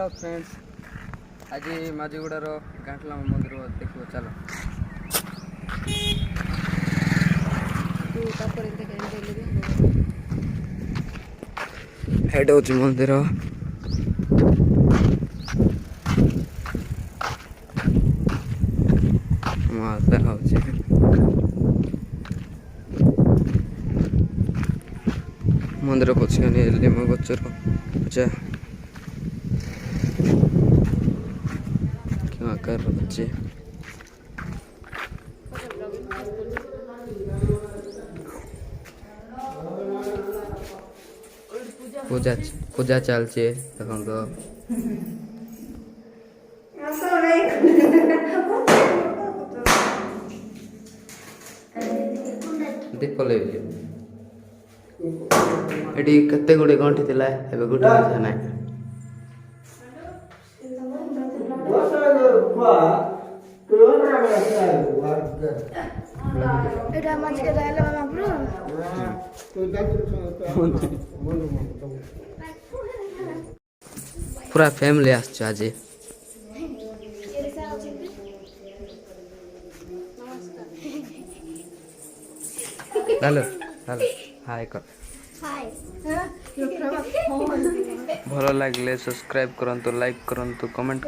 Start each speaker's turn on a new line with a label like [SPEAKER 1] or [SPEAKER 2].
[SPEAKER 1] hello friends आज माझीगुड़ार गांठला मंदिर देखो चलो हेड हूँ मंदिर माता हूँ मंदिर पछे निम गचर पूजा आकार अच्छे पूजा पूजा चलचे देखो तो दीप लगे ये कते गुड़े गंठी थी एवं गोटे मजा ना पूरा फैमिली आज हेलो हेलो हाय कर भल लगे सब्सक्राइब करंतु लाइक करंतु कमेंट